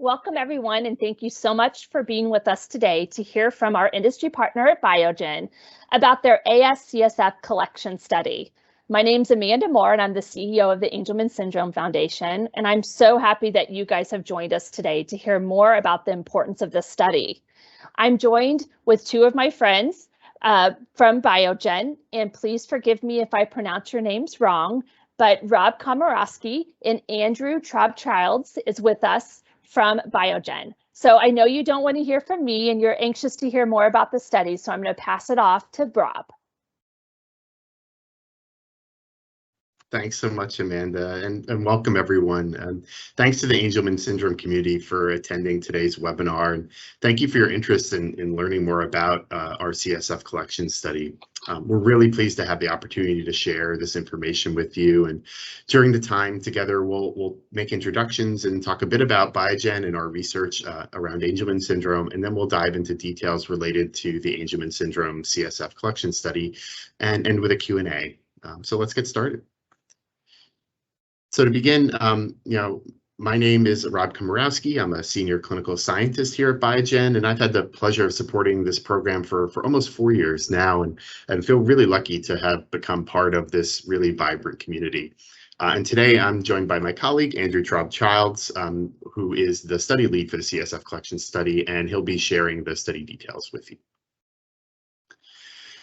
Welcome everyone, and thank you so much for being with us today to hear from our industry partner at Biogen about their AS CSF collection study. My name's Amanda Moore, and I'm the CEO of the Angelman Syndrome Foundation, and I'm so happy that you guys have joined us today to hear more about the importance of this study. I'm joined with two of my friends from Biogen, and please forgive me if I pronounce your names wrong, but Rob Komorowski and Andrew Traub-Childs is with us from Biogen. So I know you don't want to hear from me and you're anxious to hear more about the study, so I'm going to pass it off to Rob. Thanks so much, Amanda, and welcome everyone. Thanks to the Angelman Syndrome community for attending today's webinar, and thank you for your interest in learning more about our CSF collection study. We're really pleased to have the opportunity to share this information with you, and during the time together we'll make introductions and talk a bit about Biogen and our research around Angelman syndrome, and then we'll dive into details related to the Angelman syndrome CSF collection study and end with a Q&A. So let's get started. So to begin, my name is Rob Komorowski. I'm a senior clinical scientist here at Biogen, and I've had the pleasure of supporting this program for almost 4 years now, and feel really lucky to have become part of this really vibrant community. And today I'm joined by my colleague, Andrew Traub-Childs, who is the study lead for the CSF collection study, and he'll be sharing the study details with you.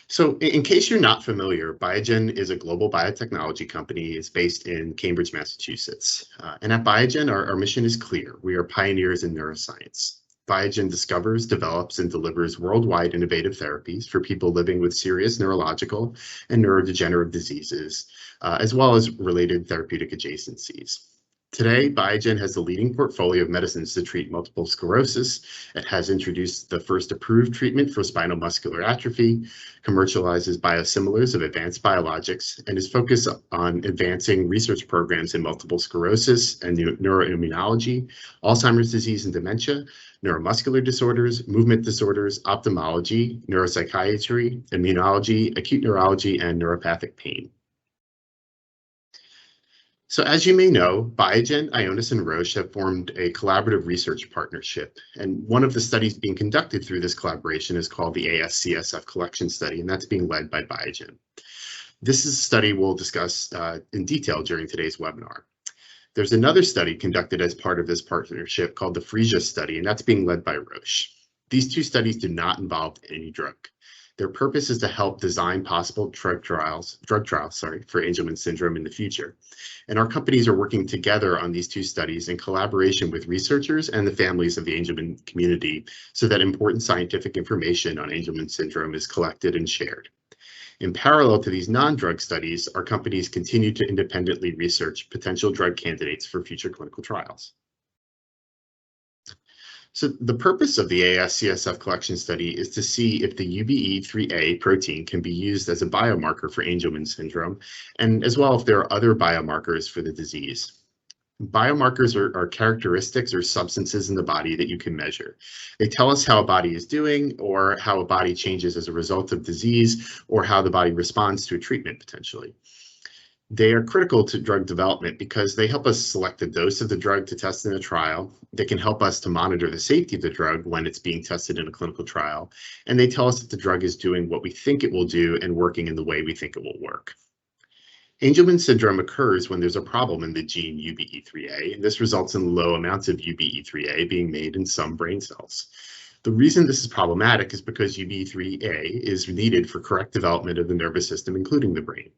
So in case you're not familiar, Biogen is a global biotechnology company. It's based in Cambridge, Massachusetts. And at Biogen, our mission is clear. We are pioneers in neuroscience. Biogen discovers, develops, and delivers worldwide innovative therapies for people living with serious neurological and neurodegenerative diseases, as well as related therapeutic adjacencies. Today, Biogen has the leading portfolio of medicines to treat multiple sclerosis. It has introduced the first approved treatment for spinal muscular atrophy, commercializes biosimilars of advanced biologics, and is focused on advancing research programs in multiple sclerosis and neuroimmunology, Alzheimer's disease and dementia, neuromuscular disorders, movement disorders, ophthalmology, neuropsychiatry, immunology, acute neurology, and neuropathic pain. So as you may know, Biogen, Ionis, and Roche have formed a collaborative research partnership. And one of the studies being conducted through this collaboration is called the AS CSF collection study, and that's being led by Biogen. This is a study we'll discuss in detail during today's webinar. There's another study conducted as part of this partnership called the Freesia study, and that's being led by Roche. These two studies do not involve any drug. Their purpose is to help design possible drug trials for Angelman syndrome in the future. And our companies are working together on these two studies in collaboration with researchers and the families of the Angelman community so that important scientific information on Angelman syndrome is collected and shared. In parallel to these non-drug studies, our companies continue to independently research potential drug candidates for future clinical trials. So the purpose of the AS CSF collection study is to see if the UBE3A protein can be used as a biomarker for Angelman syndrome, and as well if there are other biomarkers for the disease. Biomarkers are characteristics or substances in the body that you can measure. They tell us how a body is doing, or how a body changes as a result of disease, or how the body responds to a treatment potentially. They are critical to drug development because they help us select the dose of the drug to test in a trial. They can help us to monitor the safety of the drug when it's being tested in a clinical trial. And they tell us if the drug is doing what we think it will do and working in the way we think it will work. Angelman syndrome occurs when there's a problem in the gene UBE3A, and this results in low amounts of UBE3A being made in some brain cells. The reason this is problematic is because UBE3A is needed for correct development of the nervous system, including the brain.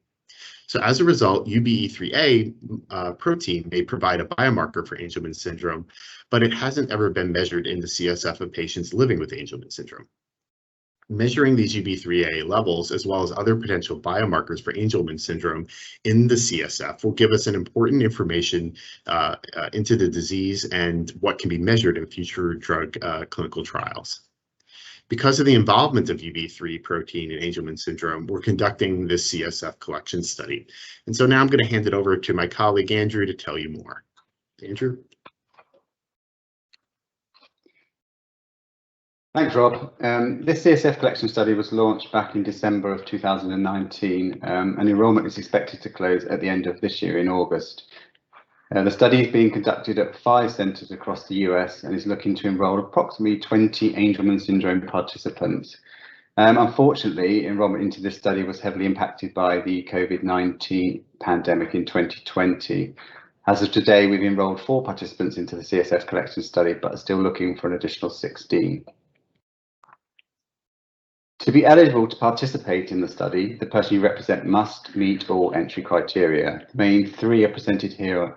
So as a result, UBE3A protein may provide a biomarker for Angelman syndrome, but it hasn't ever been measured in the CSF of patients living with Angelman syndrome. Measuring these UBE3A levels, as well as other potential biomarkers for Angelman syndrome in the CSF, will give us an important information into the disease and what can be measured in future drug clinical trials. Because of the involvement of UBE3 protein in Angelman syndrome, we're conducting this CSF collection study. And so now I'm going to hand it over to my colleague, Andrew, to tell you more. Andrew? Thanks, Rob. This CSF collection study was launched back in December of 2019, and enrollment is expected to close at the end of this year in August. The study is being conducted at 5 centres across the US and is looking to enrol approximately 20 Angelman syndrome participants. Unfortunately, enrolment into this study was heavily impacted by the COVID-19 pandemic in 2020. As of today, we've enrolled 4 participants into the CSF collection study, but are still looking for an additional 16. To be eligible to participate in the study, the person you represent must meet all entry criteria. The main 3 are presented here.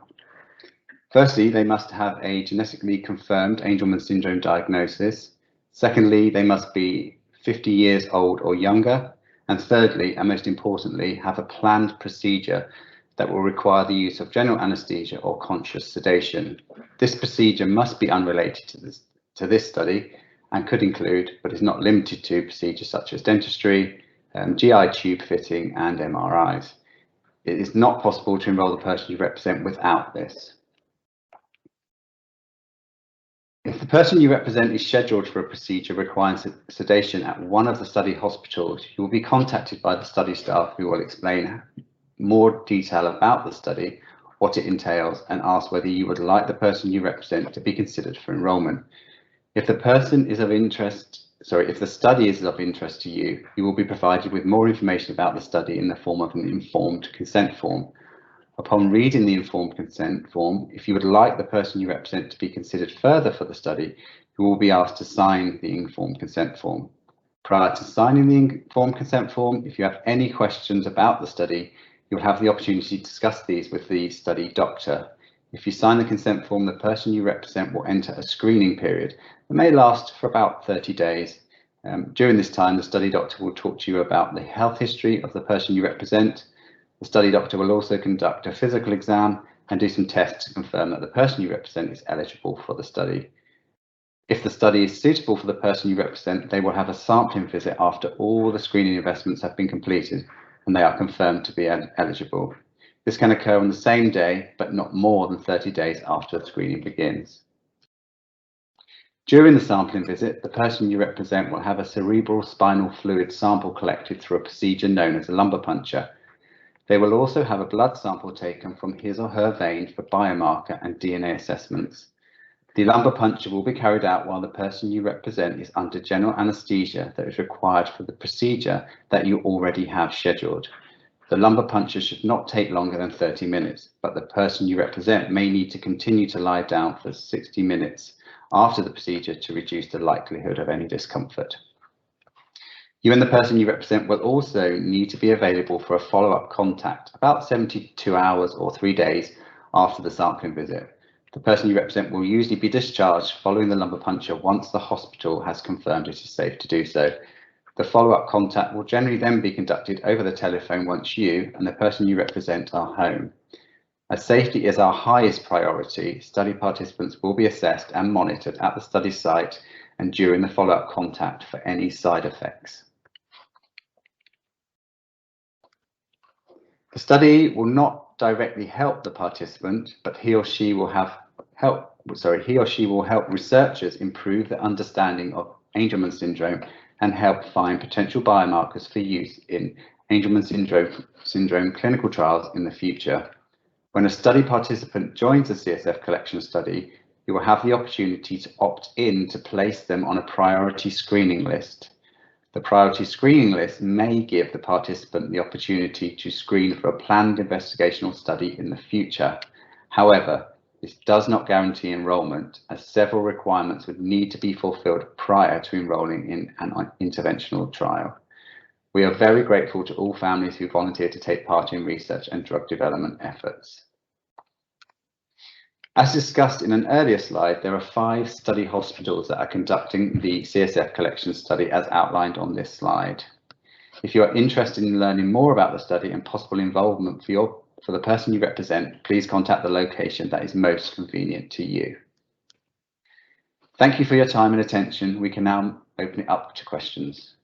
Firstly, they must have a genetically confirmed Angelman syndrome diagnosis. Secondly, they must be 50 years old or younger. And thirdly, and most importantly, have a planned procedure that will require the use of general anaesthesia or conscious sedation. This procedure must be unrelated to this study and could include, but is not limited to, procedures such as dentistry, GI tube fitting and MRIs. It is not possible to enrol the person you represent without this. If the person you represent is scheduled for a procedure requiring sedation at one of the study hospitals, you will be contacted by the study staff who will explain more detail about the study, what it entails, and ask whether you would like the person you represent to be considered for enrolment. If the study is of interest to you, you will be provided with more information about the study in the form of an informed consent form. Upon reading the informed consent form, if you would like the person you represent to be considered further for the study, you will be asked to sign the informed consent form. Prior to signing the informed consent form, if you have any questions about the study, you'll have the opportunity to discuss these with the study doctor. If you sign the consent form, the person you represent will enter a screening period that may last for about 30 days. During this time, the study doctor will talk to you about the health history of the person you represent. The study doctor will also conduct a physical exam and do some tests to confirm that the person you represent is eligible for the study. If the study is suitable for the person you represent, they will have a sampling visit after all the screening investments have been completed and they are confirmed to be eligible. This can occur on the same day, but not more than 30 days after the screening begins. During the sampling visit, the person you represent will have a cerebral spinal fluid sample collected through a procedure known as a lumbar puncture. They will also have a blood sample taken from his or her vein for biomarker and DNA assessments. The lumbar puncture will be carried out while the person you represent is under general anaesthesia that is required for the procedure that you already have scheduled. The lumbar puncture should not take longer than 30 minutes, but the person you represent may need to continue to lie down for 60 minutes after the procedure to reduce the likelihood of any discomfort. You and the person you represent will also need to be available for a follow-up contact about 72 hours or 3 days after the sampling visit. The person you represent will usually be discharged following the lumbar puncture once the hospital has confirmed it is safe to do so. The follow-up contact will generally then be conducted over the telephone once you and the person you represent are home. As safety is our highest priority, study participants will be assessed and monitored at the study site and during the follow-up contact for any side effects. The study will not directly help the participant, but he or she will help researchers improve their understanding of Angelman syndrome and help find potential biomarkers for use in Angelman syndrome clinical trials in the future. When a study participant joins a CSF collection study, you will have the opportunity to opt in to place them on a priority screening list. The priority screening list may give the participant the opportunity to screen for a planned investigational study in the future. However, this does not guarantee enrolment, as several requirements would need to be fulfilled prior to enrolling in an interventional trial. We are very grateful to all families who volunteer to take part in research and drug development efforts. As discussed in an earlier slide, there are 5 study hospitals that are conducting the CSF collection study as outlined on this slide. If you are interested in learning more about the study and possible involvement for the person you represent, please contact the location that is most convenient to you. Thank you for your time and attention. We can now open it up to questions.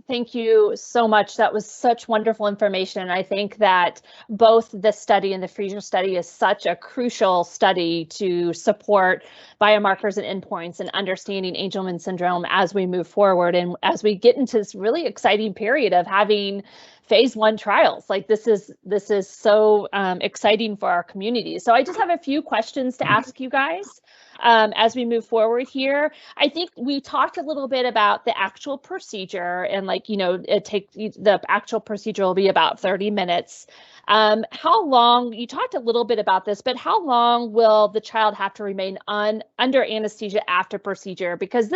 Thank you so much. That was such wonderful information. I think that both the study and the Freezer study is such a crucial study to support biomarkers and endpoints and understanding Angelman syndrome as we move forward and as we get into this really exciting period of having phase 1 trials. Like this is so exciting for our community. So I just have a few questions to ask you guys. As we move forward here, I think we talked a little bit about the actual procedure and the actual procedure will be about 30 minutes. How long, you talked a little bit about this, but how long will the child have to remain under anesthesia after procedure? Because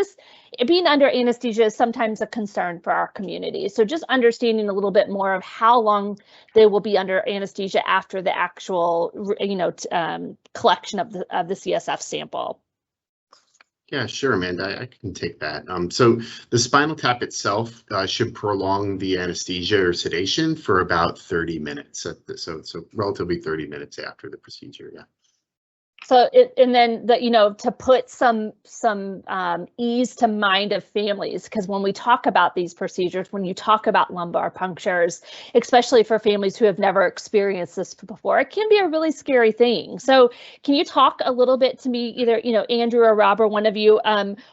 being under anesthesia is sometimes a concern for our community. So just understanding a little bit more of how long they will be under anesthesia after the actual, collection of the CSF sample. Yeah, sure, Amanda, I can take that. So the spinal tap itself should prolong the anesthesia or sedation for about 30 minutes. So relatively 30 minutes after the procedure, yeah. So and then to put some ease to mind of families, because when we talk about these procedures, when you talk about lumbar punctures, especially for families who have never experienced this before, it can be a really scary thing. So can you talk a little bit to me, either Andrew or Rob or one of you?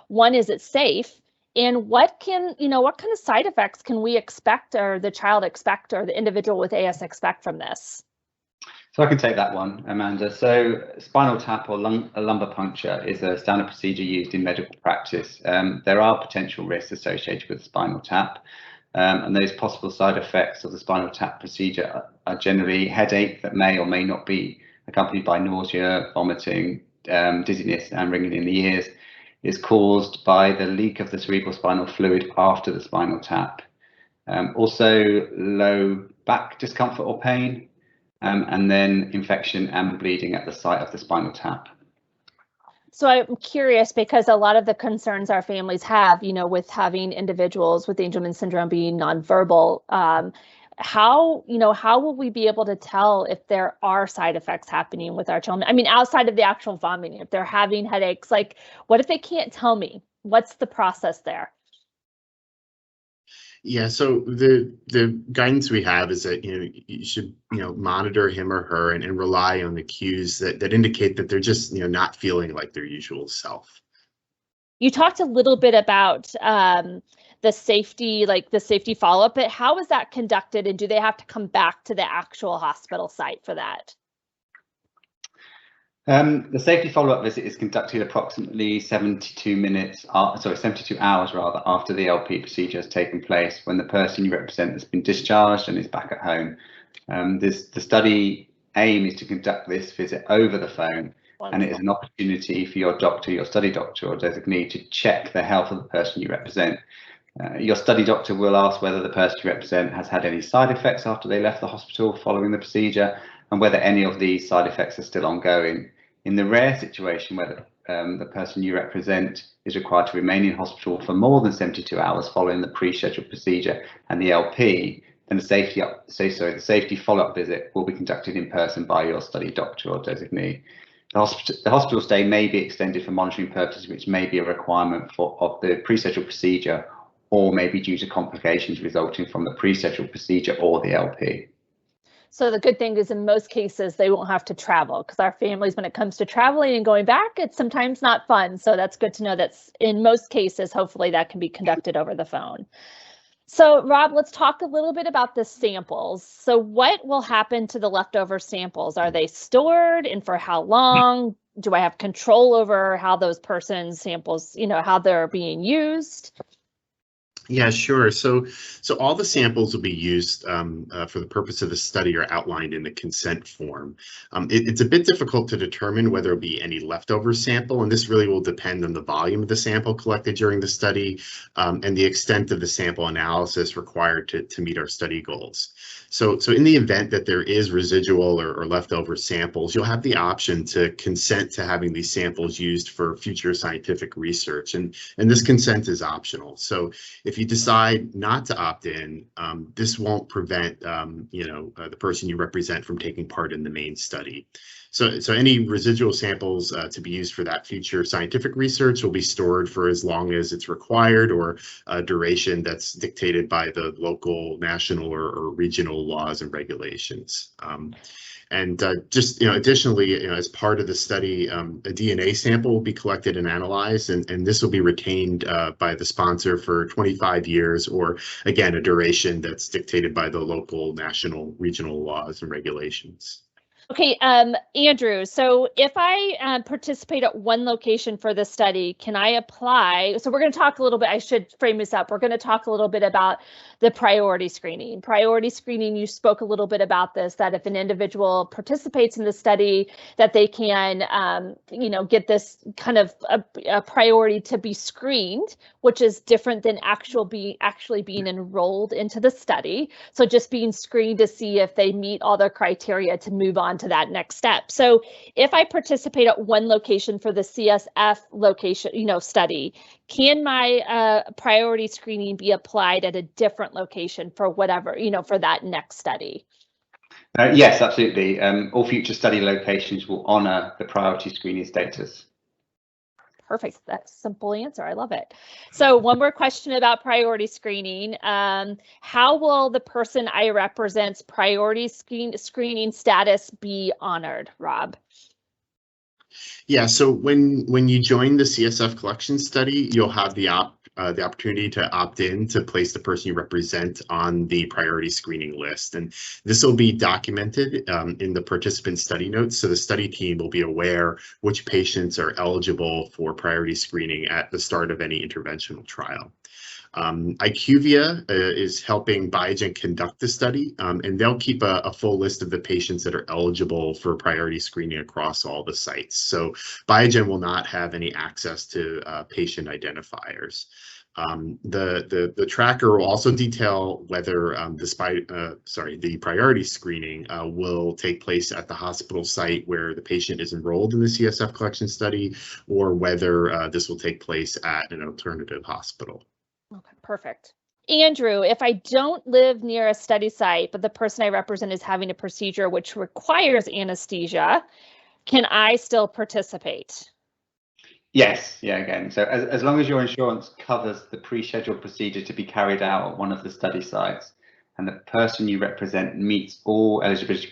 One, is it safe? And what kind of side effects can we expect, or the child expect, or the individual with AS expect from this? So I can take that one, Amanda. So spinal tap or a lumbar puncture is a standard procedure used in medical practice. There are potential risks associated with spinal tap, and those possible side effects of the spinal tap procedure are generally headache that may or may not be accompanied by nausea, vomiting, dizziness, and ringing in the ears. Is caused by the leak of the cerebral spinal fluid after the spinal tap. Also low back discomfort or pain. And then infection and bleeding at the site of the spinal tap. So I'm curious, because a lot of the concerns our families have, with having individuals with Angelman syndrome being nonverbal, how will we be able to tell if there are side effects happening with our children? I mean, outside of the actual vomiting, if they're having headaches, like what if they can't tell me? What's the process there? Yeah, so the guidance we have is that you should monitor him or her and rely on the cues that indicate that they're just not feeling like their usual self. You talked a little bit about the safety follow-up, but how is that conducted, and do they have to come back to the actual hospital site for that? The safety follow-up visit is conducted approximately 72 hours rather after the LP procedure has taken place, when the person you represent has been discharged and is back at home. The study aim is to conduct this visit over the phone. Wonderful. And it is an opportunity for your doctor, your study doctor or designee to check the health of the person you represent. Your study doctor will ask whether the person you represent has had any side effects after they left the hospital following the procedure, and whether any of these side effects are still ongoing. In the rare situation where the person you represent is required to remain in hospital for more than 72 hours following the pre-scheduled procedure and the LP, then the safety follow-up visit will be conducted in person by your study doctor or designee. The hospital stay may be extended for monitoring purposes, which may be a requirement of the pre-scheduled procedure, or may be due to complications resulting from the pre-scheduled procedure or the LP. So the good thing is, in most cases, they won't have to travel, because our families, when it comes to traveling and going back, it's sometimes not fun. So that's good to know that in most cases, hopefully that can be conducted over the phone. So Rob, let's talk a little bit about the samples. So what will happen to the leftover samples? Are they stored, and for how long? Do I have control over how those persons' samples, how they're being used? Yeah, sure. So all the samples will be used for the purpose of the study are outlined in the consent form. It's a bit difficult to determine whether there'll be any leftover sample, and this really will depend on the volume of the sample collected during the study and the extent of the sample analysis required to meet our study goals. So in the event that there is residual or leftover samples, you'll have the option to consent to having these samples used for future scientific research, and this consent is optional. So if you decide not to opt in, this won't prevent the person you represent from taking part in the main study. So any residual samples to be used for that future scientific research will be stored for as long as it's required, or a duration that's dictated by the local, national, or regional laws and regulations. Additionally, as part of the study, a DNA sample will be collected and analyzed, and this will be retained by the sponsor for 25 years, or again, a duration that's dictated by the local, national, regional laws and regulations. Okay, Andrew, so if I participate at one location for the study, can I apply? So we're going to talk a little bit, I should frame this up. We're going to talk a little bit about the priority screening. Priority screening, you spoke a little bit about this, that if an individual participates in the study, that they can, get this kind of a priority to be screened, which is different than actually being enrolled into the study. So just being screened to see if they meet all the criteria to move on to that next step. So if I participate at one location for the CSF location, study, can my priority screening be applied at a different location for whatever, for that next study? Yes, absolutely. All future study locations will honor the priority screening status. Perfect. That's a simple answer. I love it. So one more question about priority screening. How will the person I represent's priority screening status be honored, Rob? Yeah, so when you join the CSF collection study, you'll have the opportunity to opt in to place the person you represent on the priority screening list. And this will be documented in the participant study notes. So the study team will be aware which patients are eligible for priority screening at the start of any interventional trial. IQVIA is helping Biogen conduct the study, and they'll keep a full list of the patients that are eligible for priority screening across all the sites. So Biogen will not have any access to patient identifiers. The tracker will also detail whether the priority screening will take place at the hospital site where the patient is enrolled in the CSF collection study, or whether this will take place at an alternative hospital. Okay, perfect. Andrew, if I don't live near a study site, but the person I represent is having a procedure which requires anesthesia, can I still participate? Yes, yeah, again. So as long as your insurance covers the pre-scheduled procedure to be carried out at one of the study sites, and the person you represent meets all eligibility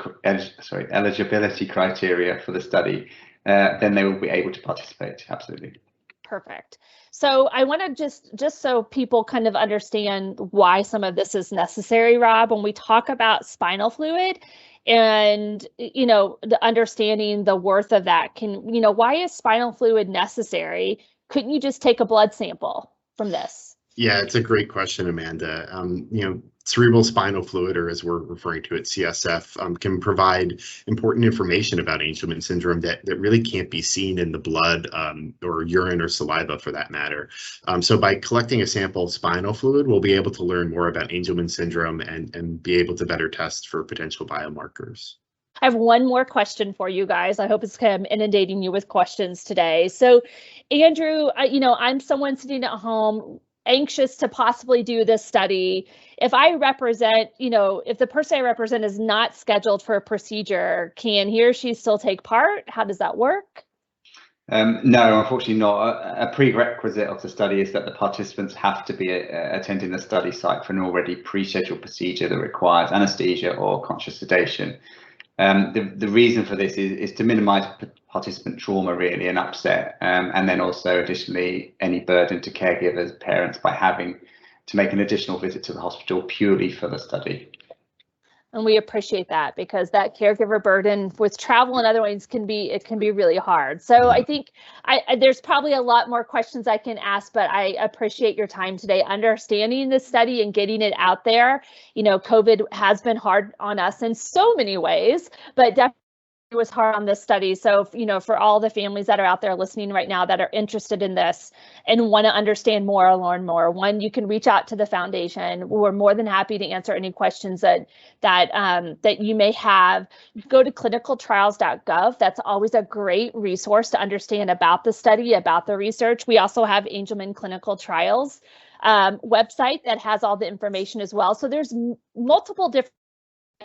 criteria for the study, then they will be able to participate. Absolutely. Perfect. So I want to just so people kind of understand why some of this is necessary, Rob, when we talk about spinal fluid and, the understanding the worth of that, why is spinal fluid necessary? Couldn't you just take a blood sample from this? Yeah, it's a great question, Amanda. Cerebral spinal fluid, or as we're referring to it, CSF, can provide important information about Angelman syndrome that really can't be seen in the blood or urine or saliva, for that matter. So by collecting a sample of spinal fluid, we'll be able to learn more about Angelman syndrome and be able to better test for potential biomarkers. I have one more question for you guys. I hope it's kind of inundating you with questions today. So, Andrew, I'm someone sitting at home anxious to possibly do this study. If I represent, if the person I represent is not scheduled for a procedure, can he or she still take part? How does that work? No, unfortunately not. A prerequisite of the study is that the participants have to be attending the study site for an already pre-scheduled procedure that requires anesthesia or conscious sedation. The reason for this is to minimize participant trauma, really, and upset, and then also additionally any burden to caregivers, parents, by having to make an additional visit to the hospital purely for the study. And we appreciate that, because that caregiver burden with travel and other ways can be really hard. So I think there's probably a lot more questions I can ask, but I appreciate your time today, understanding this study and getting it out there. COVID has been hard on us in so many ways, but definitely was hard on this study. So, for all the families that are out there listening right now that are interested in this and want to understand more or learn more, one, you can reach out to the foundation. We're more than happy to answer any questions that you may have. Go to clinicaltrials.gov. That's always a great resource to understand about the study, about the research. We also have Angelman Clinical Trials website that has all the information as well. So there's multiple different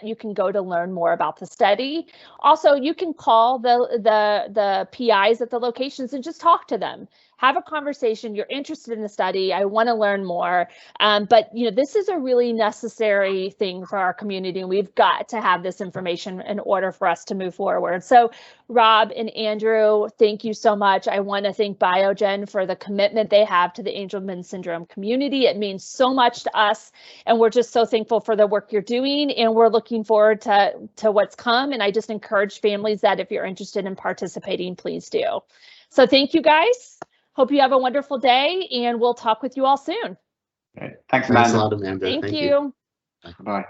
you can go to learn more about the study. Also, you can call the PIs at the locations and just talk to them. Have a conversation. You're interested in the study. I want to learn more. But this is a really necessary thing for our community, and we've got to have this information in order for us to move forward. So, Rob and Andrew, thank you so much. I want to thank Biogen for the commitment they have to the Angelman syndrome community. It means so much to us, and we're just so thankful for the work you're doing, and we're looking forward to what's come. And I just encourage families that if you're interested in participating, please do. So thank you, guys. Hope you have a wonderful day, and we'll talk with you all soon. Okay. Thanks, Thanks Amanda. a lot, Amanda. Thank you. Bye.